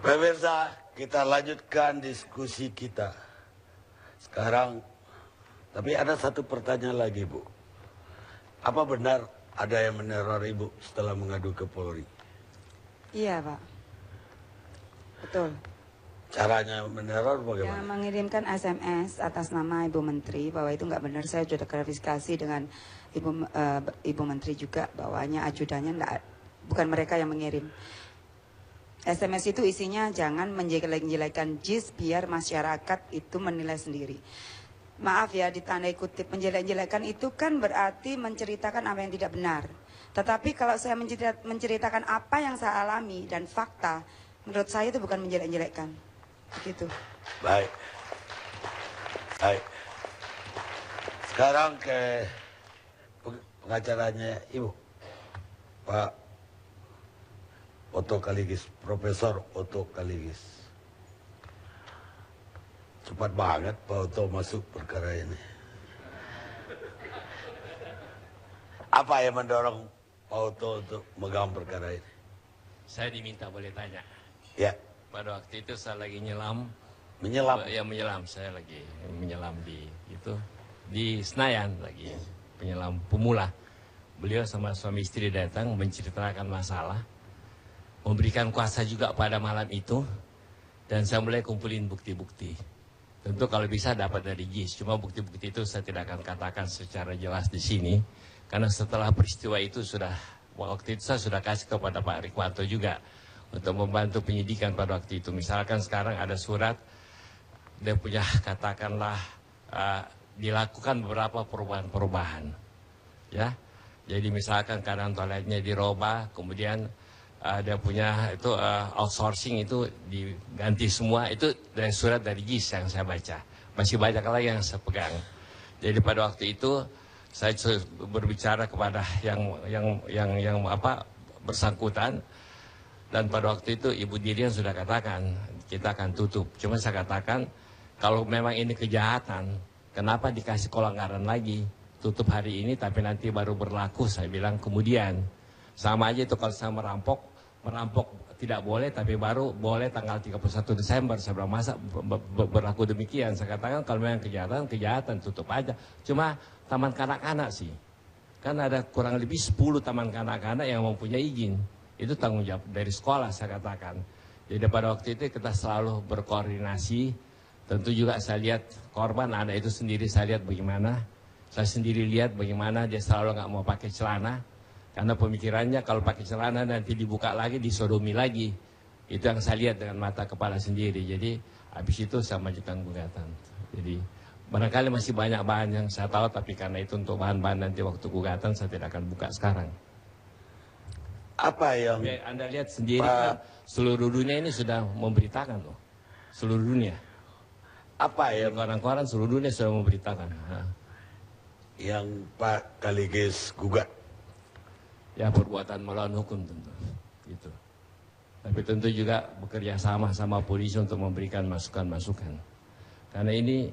Pemirsa, kita lanjutkan diskusi kita. Sekarang, tapi ada satu pertanyaan lagi, Bu. Apa benar ada yang meneror Ibu setelah mengadu ke Polri? Iya, Pak. Betul. Caranya meneror Yang bagaimana? mengirimkan SMS atas nama Ibu Menteri bahwa itu nggak benar. Saya sudah klarifikasi dengan Ibu Menteri juga bahwanya ajudannya bukan mereka yang mengirim. SMS itu isinya jangan menjelek-jelekan JIS biar masyarakat itu menilai sendiri. Maaf ya, ditandai kutip menjelek-jelekan itu kan berarti menceritakan apa yang tidak benar. Tetapi kalau saya menceritakan apa yang saya alami dan fakta, menurut saya itu bukan menjelek-jelekan. Begitu. Baik. Baik. Sekarang ke pengacaranya Ibu. Pak Otto Kaligis, Profesor Otto Kaligis. Cepat banget Pak Otto masuk perkara ini. Apa yang mendorong Pak Otto untuk megang perkara ini? Saya diminta boleh tanya. Ya. Pada waktu itu saya lagi nyelam. Menyelam? Ya menyelam, saya lagi menyelam di Senayan lagi. Penyelam pemula. Beliau sama suami istri datang menceritakan masalah. Memberikan kuasa juga pada malam itu. Dan saya mulai kumpulin bukti-bukti. Tentu kalau bisa dapat dari JIS. Cuma bukti-bukti itu saya tidak akan katakan secara jelas di sini. Karena setelah peristiwa itu waktu itu saya sudah kasih kepada Pak Rikwanto juga. Untuk membantu penyidikan pada waktu itu. Misalkan sekarang ada surat. Dia punya katakanlah dilakukan beberapa perubahan-perubahan. Ya. Jadi misalkan keadaan toiletnya dirubah. Kemudian dia punya itu outsourcing itu diganti semua. Itu dari surat dari JIS yang saya baca. Masih banyak lagi yang saya pegang. Jadi pada waktu itu saya berbicara kepada yang bersangkutan. Dan pada waktu itu Ibu Dirian sudah katakan kita akan tutup. Cuma saya katakan kalau memang ini kejahatan, kenapa dikasih kelonggaran lagi? Tutup hari ini tapi nanti baru berlaku. Saya bilang kemudian sama aja itu kalau saya merampok tidak boleh tapi baru boleh tanggal 31 Desember. Saya bilang masa berlaku demikian. Saya katakan kalau memang kejahatan tutup aja. Cuma taman kanak-kanak sih. Kan ada kurang lebih 10 taman kanak-kanak yang mempunyai izin. Itu tanggung jawab dari sekolah saya katakan. Jadi pada waktu itu kita selalu berkoordinasi. Tentu juga saya lihat korban anak itu sendiri saya lihat bagaimana. Saya sendiri lihat bagaimana dia selalu nggak mau pakai celana. Karena pemikirannya kalau pakai celana nanti dibuka lagi, disodomi lagi. Itu yang saya lihat dengan mata kepala sendiri. Jadi habis itu saya majukan gugatan. Jadi barangkali masih banyak bahan yang saya tahu. Tapi karena itu untuk bahan-bahan nanti waktu gugatan saya tidak akan buka sekarang. Apa yang ya, Anda lihat sendiri kan seluruh dunia ini sudah memberitakan loh. Seluruh dunia. Apa yang koran-koran seluruh dunia sudah memberitakan. Yang Pak Kaligis gugat? Ya perbuatan melawan hukum tentu. Gitu. Tapi tentu juga bekerja sama polisi untuk memberikan masukan-masukan. Karena ini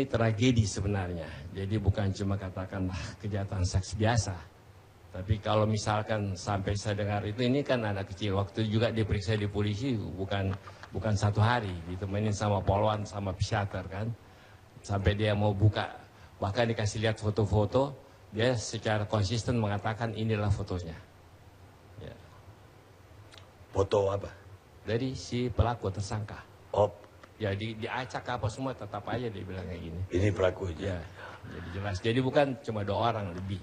tragedi sebenarnya. Jadi bukan cuma katakanlah kejahatan seks biasa. Tapi kalau misalkan sampai saya dengar itu, ini kan anak kecil. Waktu juga diperiksa di polisi bukan 1 hari. Ditemenin sama polwan, sama psikiater kan. Sampai dia mau buka. Bahkan dikasih lihat foto-foto. Dia secara konsisten mengatakan inilah fotonya. Ya. Foto apa? Dari si pelaku tersangka. Oh. Ya diacak apa semua tetap aja dia bilang kayak gini. Ini pelakunya. Ya. Jadi jelas. Jadi bukan cuma 2 orang lebih.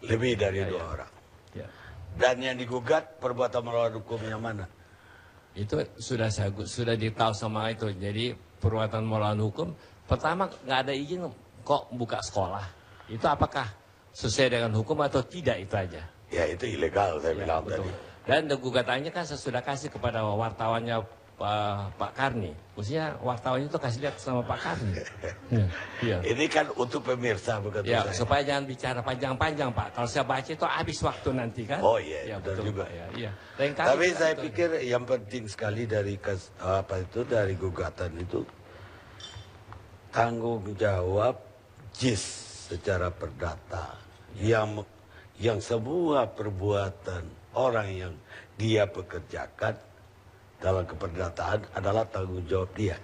Lebih dari 2 orang. Ya. Dan yang digugat perbuatan melawan hukum yang mana? Itu sudah ditahu sama itu. Jadi perbuatan melawan hukum pertama nggak ada izin kok buka sekolah. Itu apakah sesuai dengan hukum atau tidak itu aja? Ya itu ilegal saya bilang betul. tadi. Dan gugatannya kan saya sudah kasih kepada wartawannya Pak Karni. Maksudnya wartawan itu kasih lihat sama Pak Karni. Ya. Ini kan untuk pemirsa bukan ya, saya. supaya jangan bicara panjang-panjang Pak. Kalau saya baca itu habis waktu nanti kan. Oh iya, ya, betul juga. Ya, iya. Tapi saya pikir yang penting sekali dari dari gugatan itu tanggung jawab JIS secara perdata yang sebuah perbuatan orang yang dia pekerjakan kalau keperdataan adalah tanggung jawab dia.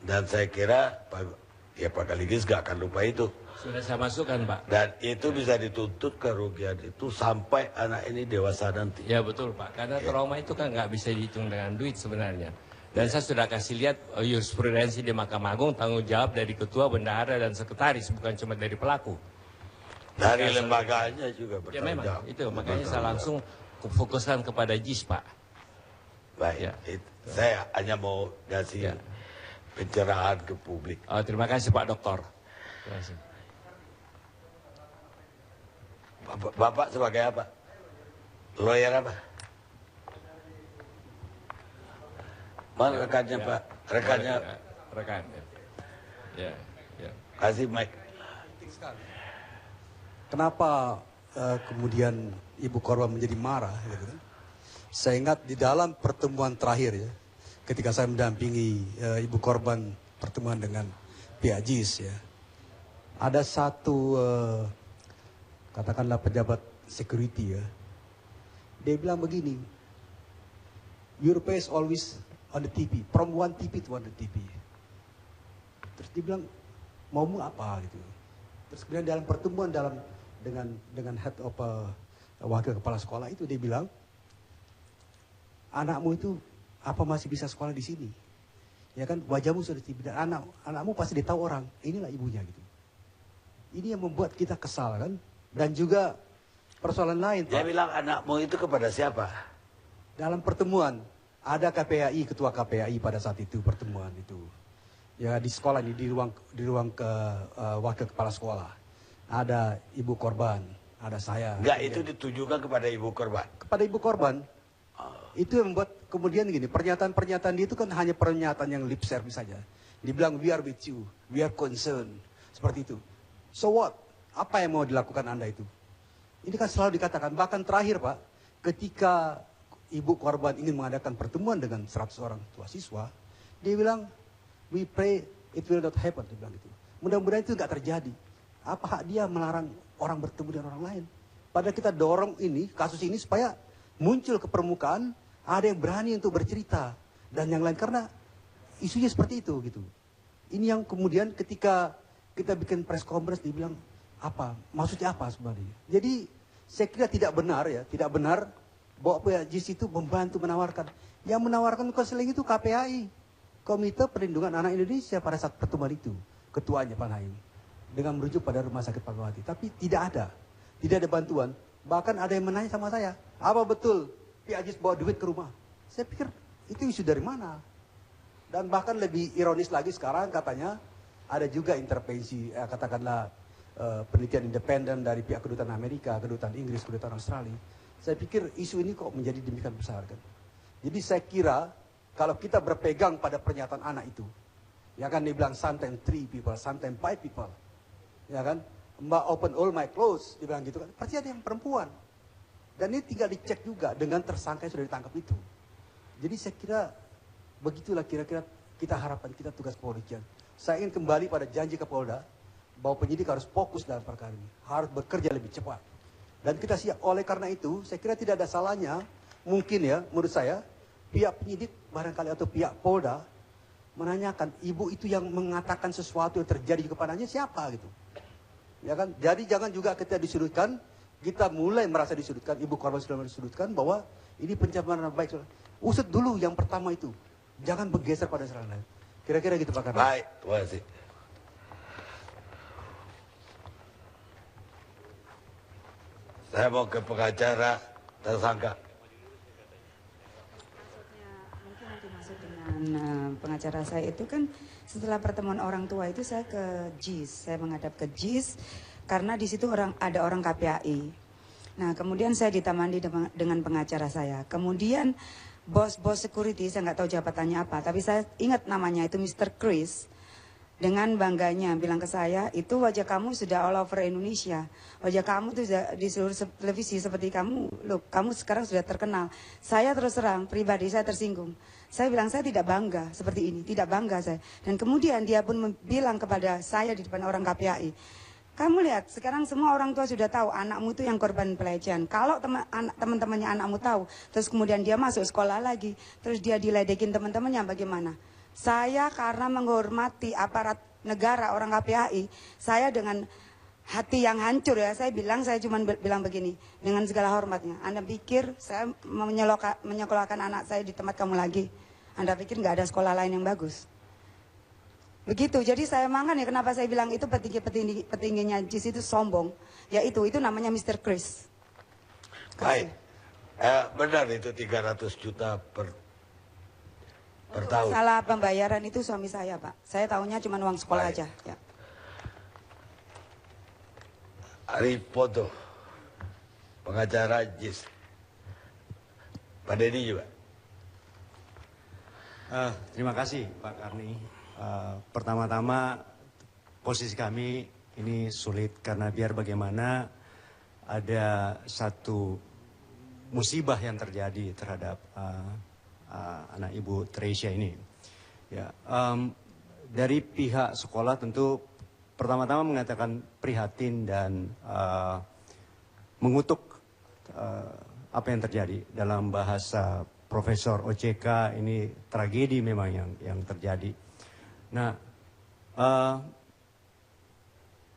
Dan saya kira Pak Kaligis gak akan lupa itu. Sudah saya masukkan, Pak. Dan itu bisa dituntut kerugian itu sampai anak ini dewasa nanti. Ya betul, Pak. Karena trauma itu kan nggak bisa dihitung dengan duit sebenarnya. Dan saya sudah kasih lihat jurisprudensi di Mahkamah Agung, tanggung jawab dari ketua, bendahara, dan sekretaris, bukan cuma dari pelaku. Dari lembaganya juga Ya bertanggung memang, jawab. itu makanya saya langsung fokuskan kepada JIS, Pak. Baik, Ya. saya hanya mau kasih pencerahan ke publik. Terima kasih Pak Doktor. Terima kasih. Bapak sebagai apa? Lawyer apa? Mana rekannya Pak? Rekannya Rekan. Ya, ya. kasih mic. Kenapa kemudian ibu korban menjadi marah? Gitu kan? Saya ingat di dalam pertemuan terakhir ya, ketika saya mendampingi ibu korban pertemuan dengan pihak JIS ya, ada satu katakanlah pejabat security ya, dia bilang begini, your face always on the TV, from one TV to one TV. Terus dia bilang, maumu apa gitu. Terus kemudian dalam pertemuan dengan head of wakil kepala sekolah itu dia bilang, anakmu itu apa masih bisa sekolah di sini? Ya kan wajahmu sudah TV dan anakmu pasti dia tahu orang, inilah ibunya gitu. Ini yang membuat kita kesal kan? Dan juga persoalan lain Dia Pak. bilang anakmu itu kepada siapa? Dalam pertemuan ada KPAI, ketua KPAI pada saat itu pertemuan itu. Ya di sekolah ini di ruang ke wakil kepala sekolah. Ada ibu korban, ada saya. Enggak, itu ditujukan kepada ibu korban. Kepada ibu korban. Itu yang membuat kemudian gini, pernyataan-pernyataan dia itu kan hanya pernyataan yang lip service saja. Dibilang we are with you, we are concerned, seperti itu. So what? Apa yang mau dilakukan Anda itu? Ini kan selalu dikatakan, bahkan terakhir Pak, ketika ibu korban ingin mengadakan pertemuan dengan 100 orang tua siswa, dia bilang, we pray it will not happen, dia bilang gitu. Mudah-mudahan itu nggak terjadi. Apa hak dia melarang orang bertemu dengan orang lain? Padahal kita dorong ini, kasus ini supaya muncul ke permukaan, ada yang berani untuk bercerita dan yang lain, karena isunya seperti itu gitu. Ini yang kemudian ketika kita bikin press conference dibilang apa? Maksudnya apa sebenarnya? Jadi saya kira tidak benar ya, tidak benar bahwa pihak JIS itu membantu menawarkan. Yang menawarkan konseling itu KPAI, Komite Perlindungan Anak Indonesia pada saat pertemuan itu, ketuanya Pak Naim, dengan merujuk pada Rumah Sakit Fatmawati. Tapi tidak ada bantuan. Bahkan ada yang menanya sama saya, apa betul pihak JIS bawa duit ke rumah? Saya pikir itu isu dari mana? Dan bahkan lebih ironis lagi sekarang katanya ada juga intervensi, katakanlah penelitian independen dari pihak kedutaan Amerika, kedutaan Inggris, kedutaan Australia. Saya pikir isu ini kok menjadi demikian besar kan. Jadi saya kira kalau kita berpegang pada pernyataan anak itu, ya kan dia bilang sometimes 3 people, sometimes 5 people, ya kan, Mbak open all my clothes, dia bilang gitu kan. Pasti ada yang perempuan. Dan ini tinggal dicek juga dengan tersangka yang sudah ditangkap itu. Jadi saya kira begitulah kira-kira kita harapan kita tugas kepolisian. Saya ingin kembali pada janji Kapolda bahwa penyidik harus fokus dalam perkara ini, harus bekerja lebih cepat. Dan kita siap. Oleh karena itu, saya kira tidak ada salahnya, mungkin ya, menurut saya, pihak penyidik barangkali atau pihak Polda menanyakan ibu itu yang mengatakan sesuatu yang terjadi kepadanya siapa gitu. Ya kan? Jadi jangan juga kita disudutkan, kita mulai merasa disudutkan, ibu korban sudah disudutkan bahwa ini pencemaran nama baik. Usut dulu yang pertama itu, jangan bergeser pada serangan lain. Kira-kira gitu Pak Karno. Baik, terima kasih. Saya mau ke pengacara tersangka. Mungkin yang dimaksud dengan pengacara saya itu kan setelah pertemuan orang tua itu saya ke JIS, saya menghadap ke JIS karena di situ ada orang KPAI. Nah kemudian saya ditemani dengan pengacara saya. Kemudian bos security, saya nggak tahu jabatannya apa, tapi saya ingat namanya itu Mr. Chris. Dengan bangganya bilang ke saya, itu wajah kamu sudah all over Indonesia. Wajah kamu tuh di seluruh televisi seperti kamu. Loh, kamu sekarang sudah terkenal. Saya terus terang, pribadi saya tersinggung. Saya bilang, saya tidak bangga seperti ini. Tidak bangga saya. Dan kemudian dia pun bilang kepada saya di depan orang KPAI, Kamu lihat, sekarang semua orang tua sudah tahu anakmu itu yang korban pelecehan. Kalau teman-temannya anakmu tahu, terus kemudian dia masuk sekolah lagi, terus dia diledekin teman-temannya, bagaimana? Saya karena menghormati aparat negara, orang KPAI, saya dengan hati yang hancur ya, saya cuma bilang begini, dengan segala hormatnya. Anda pikir saya menyekolahkan anak saya di tempat kamu lagi? Anda pikir nggak ada sekolah lain yang bagus? Begitu, jadi saya makanya kenapa saya bilang itu petingginya JIS itu sombong. Ya itu namanya Mr. Chris. Baik, benar itu 300 juta per tahun. Salah pembayaran itu suami saya, Pak. Saya tahunya cuma uang sekolah aja. Ya. Aripoto, pengacara JIS. Pak Deddy juga. Terima kasih Pak Karni. Pertama-tama posisi kami ini sulit karena biar bagaimana ada satu musibah yang terjadi terhadap anak Ibu Tresia ini. Ya, dari pihak sekolah tentu pertama-tama mengatakan prihatin dan mengutuk apa yang terjadi. Dalam bahasa Profesor OCK ini tragedi memang yang terjadi. Nah,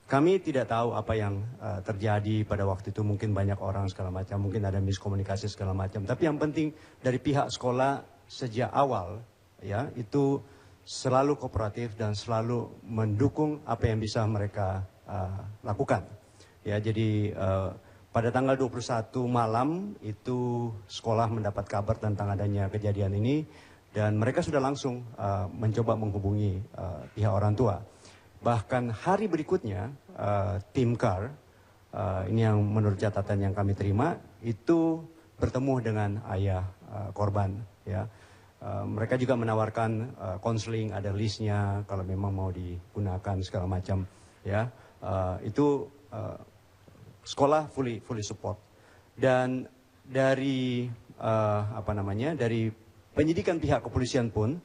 kami tidak tahu apa yang terjadi pada waktu itu. Mungkin banyak orang segala macam, mungkin ada miskomunikasi segala macam. Tapi yang penting dari pihak sekolah sejak awal ya itu selalu kooperatif dan selalu mendukung apa yang bisa mereka lakukan. Ya, jadi pada tanggal 21 malam itu sekolah mendapat kabar tentang adanya kejadian ini. Dan mereka sudah langsung mencoba menghubungi pihak orang tua. Bahkan hari berikutnya, tim CAR, ini yang menurut catatan yang kami terima, itu bertemu dengan ayah korban. Ya. Mereka juga menawarkan konseling, ada listnya, kalau memang mau digunakan segala macam. Ya. Itu sekolah fully support. Dan dari dari penyidikan pihak kepolisian pun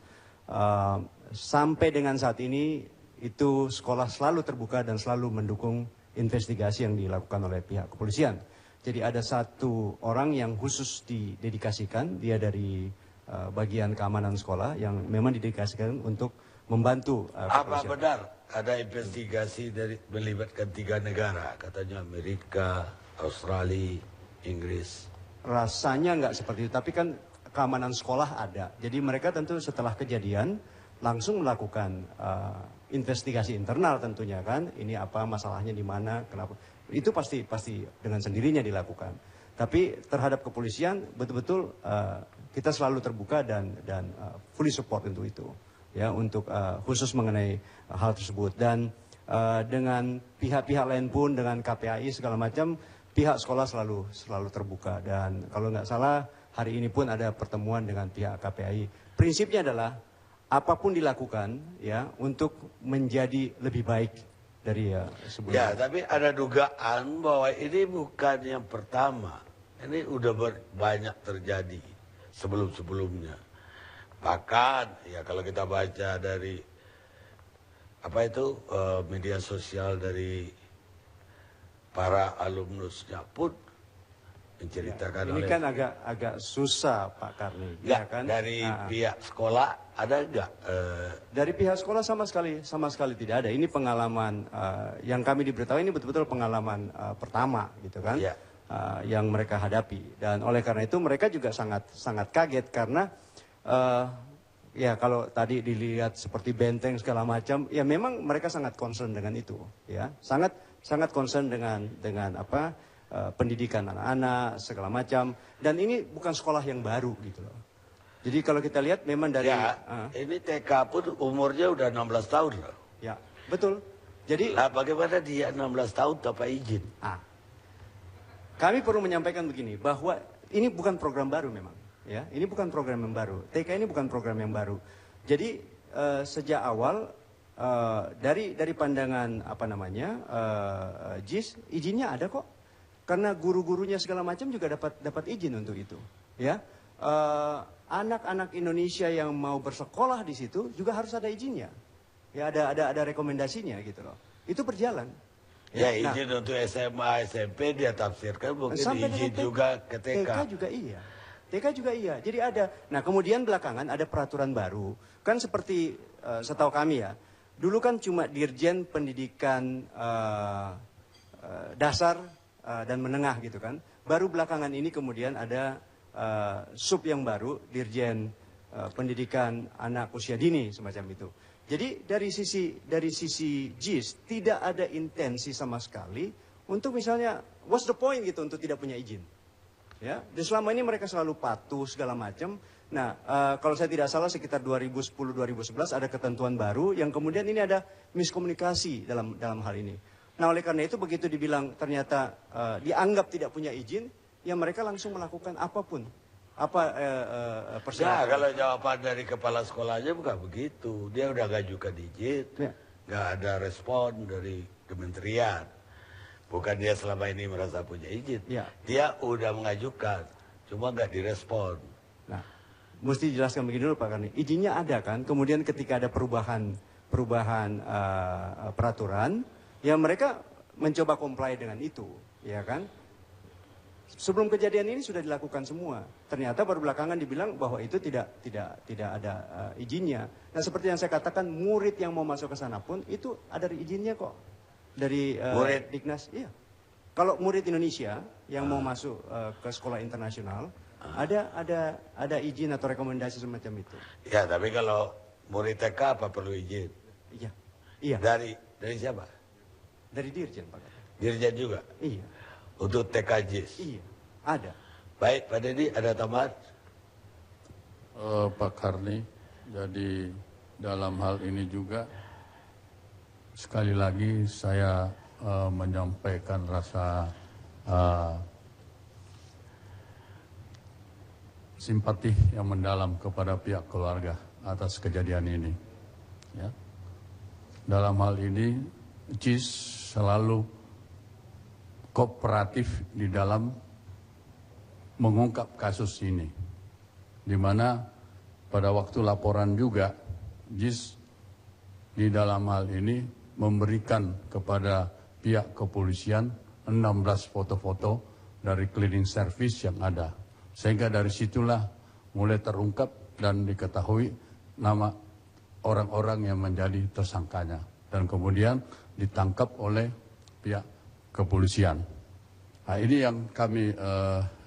sampai dengan saat ini itu sekolah selalu terbuka dan selalu mendukung investigasi yang dilakukan oleh pihak kepolisian. Jadi ada satu orang yang khusus didedikasikan, dia dari bagian keamanan sekolah yang memang didedikasikan untuk membantu Apa benar ada investigasi dari melibatkan 3 negara, katanya Amerika, Australia, Inggris? Rasanya nggak seperti itu, tapi kan keamanan sekolah ada. Jadi mereka tentu setelah kejadian langsung melakukan investigasi internal tentunya kan. Ini apa masalahnya di mana, kenapa. Itu pasti dengan sendirinya dilakukan. Tapi terhadap kepolisian betul-betul kita selalu terbuka dan fully support untuk itu. Ya, untuk khusus mengenai hal tersebut. Dan dengan pihak-pihak lain pun, dengan KPAI segala macam, pihak sekolah selalu terbuka. Dan kalau nggak salah hari ini pun ada pertemuan dengan pihak KPAI. Prinsipnya adalah apapun dilakukan ya untuk menjadi lebih baik dari sebelumnya. Ya, tapi ada dugaan bahwa ini bukan yang pertama. Ini udah banyak terjadi sebelum-sebelumnya. Bahkan ya kalau kita baca dari media sosial dari para alumnusnya pun menceritakan ini kan agak susah Pak Karni. Ya, kan? Dari pihak sekolah ada enggak? Dari pihak sekolah sama sekali tidak ada. Ini pengalaman yang kami diberitahu ini betul-betul pengalaman pertama gitu kan, Ya. Yang mereka hadapi. Dan oleh karena itu mereka juga sangat kaget karena ya kalau tadi dilihat seperti benteng segala macam, ya memang mereka sangat concern dengan itu, ya sangat concern dengan apa? Pendidikan anak-anak segala macam, dan ini bukan sekolah yang baru gitu loh. Jadi kalau kita lihat memang dari ini TK pun umurnya udah 16 tahun loh. Ya, betul. Jadi bagaimana dia 16 tahun tanpa izin? Kami perlu menyampaikan begini, bahwa ini bukan program baru memang, ya. Ini bukan program yang baru. TK ini bukan program yang baru. Jadi sejak awal dari pandangan JIS, izinnya ada kok. Karena guru-gurunya segala macam juga dapat izin untuk itu, ya. Anak-anak Indonesia yang mau bersekolah di situ juga harus ada izinnya, ya ada rekomendasinya gitu loh. Itu berjalan. Ya, izin untuk SMA, SMP dia tafsirkan mungkin Sampai izin dengan juga ke TK. TK juga iya. TK juga iya. Jadi ada. Nah kemudian belakangan ada peraturan baru. Kan seperti setahu kami ya. Dulu kan cuma Dirjen Pendidikan Dasar dan Menengah gitu kan. Baru belakangan ini kemudian ada sub yang baru, Dirjen Pendidikan Anak Usia Dini semacam itu. Jadi dari sisi JIS tidak ada intensi sama sekali untuk misalnya what's the point gitu untuk tidak punya izin. Ya, dan selama ini mereka selalu patuh segala macam. Nah, kalau saya tidak salah sekitar 2010-2011 ada ketentuan baru yang kemudian ini ada miskomunikasi dalam hal ini. Nah, oleh karena itu begitu dibilang ternyata dianggap tidak punya izin, ya mereka langsung melakukan apapun. Nah, Persyaratan. kalau jawaban dari kepala sekolahnya bukan begitu. Dia udah ngajukan izin, nggak ada respon dari kementerian. Bukan dia selama ini merasa punya izin. Ya. Dia udah mengajukan, cuma nggak direspon. Nah, mesti dijelaskan begini dulu Pak Karni. Izinnya ada kan, kemudian ketika ada perubahan peraturan, ya mereka mencoba comply dengan itu, ya kan? Sebelum kejadian ini sudah dilakukan semua. Ternyata baru belakangan dibilang bahwa itu tidak ada izinnya. Nah, seperti yang saya katakan, murid yang mau masuk ke sana pun itu ada izinnya kok dari Murid? Dignas. Iya. Kalau murid Indonesia yang mau masuk ke sekolah internasional, ada izin atau rekomendasi semacam itu. Ya, tapi kalau murid TK apa perlu izin? Iya. Iya. Dari siapa? Dari Dirjen Pak Karni. Dirjen juga? Iya. Untuk TK JIS? Iya. Ada. Baik, Pak Deddy, ada tambahan? Pak Karni, jadi dalam hal ini juga sekali lagi saya menyampaikan rasa simpati yang mendalam kepada pihak keluarga atas kejadian ini. Ya. Dalam hal ini, JIS selalu kooperatif di dalam mengungkap kasus ini. Di mana pada waktu laporan juga, JIS di dalam hal ini memberikan kepada pihak kepolisian 16 foto-foto dari cleaning service yang ada. Sehingga dari situlah mulai terungkap dan diketahui nama orang-orang yang menjadi tersangkanya. Dan kemudian ditangkap oleh pihak kepolisian. Nah, ini yang kami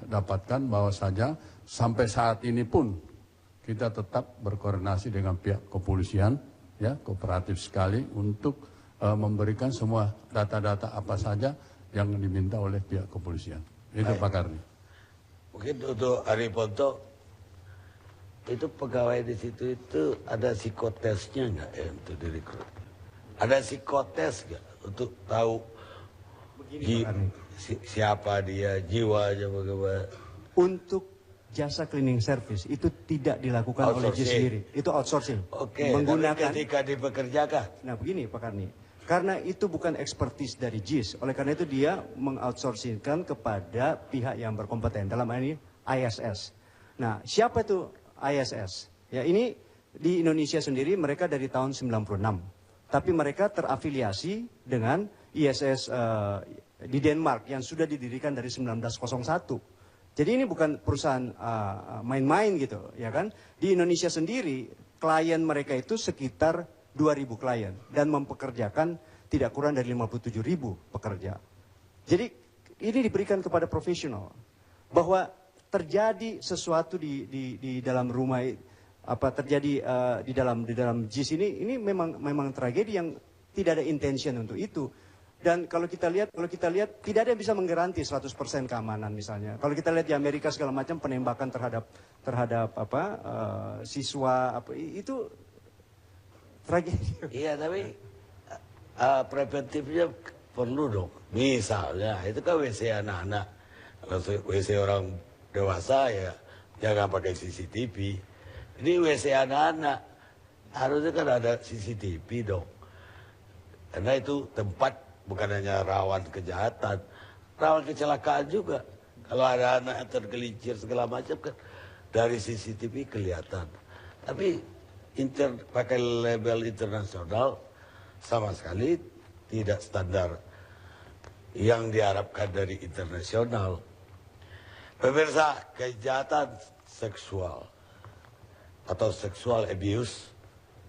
dapatkan bahwa saja sampai saat ini pun kita tetap berkoordinasi dengan pihak kepolisian, ya kooperatif sekali untuk memberikan semua data-data apa saja yang diminta oleh pihak kepolisian. Itu Pak Karni. Mungkin untuk Ari Ponto, itu pegawai di situ itu ada psikotesnya nggak ya untuk direkrut? Ada psikotes nggak untuk tahu siapa dia, jiwanya bagaimana? Untuk jasa cleaning service itu tidak dilakukan oleh JIS sendiri. Itu outsourcing. Oke, menggunakan tapi ketika dipekerjakan. Nah, begini Pak Karni. Karena itu bukan expertise dari JIS, oleh karena itu dia mengoutsourcingkan kepada pihak yang berkompeten. Dalam hal ini ISS. Nah, siapa itu ISS? Ya, ini di Indonesia sendiri mereka dari tahun 96. Tapi mereka terafiliasi dengan ISS di Denmark yang sudah didirikan dari 1901. Jadi ini bukan perusahaan main-main gitu, ya kan? Di Indonesia sendiri klien mereka itu sekitar 2.000 klien dan mempekerjakan tidak kurang dari 57.000 pekerja. Jadi ini diberikan kepada profesional bahwa terjadi sesuatu di dalam rumah terjadi di dalam JIS ini memang tragedi yang tidak ada intention untuk itu. Dan kalau kita lihat tidak ada yang bisa menggaranti 100% keamanan misalnya. Kalau kita lihat di Amerika segala macam penembakan terhadap siswa itu tragedi. Iya, tapi preventifnya perlu dong. Misalnya itu kan WC anak-anak. Kalau WC orang dewasa ya jangan pakai CCTV. Ini WC anak-anak harusnya kan ada CCTV dong. Karena itu tempat bukan hanya rawan kejahatan, rawan kecelakaan juga. Kalau ada anak yang tergelincir segala macam kan dari CCTV kelihatan. Tapi pakai label internasional sama sekali tidak standar yang diharapkan dari internasional. Pemirsa, kejahatan seksual atau sexual abuse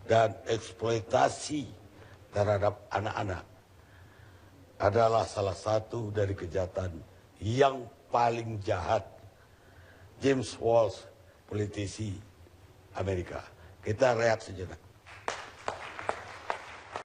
dan eksploitasi terhadap anak-anak adalah salah satu dari kejahatan yang paling jahat. James Walsh, politisi Amerika. Kita rehat sejenak.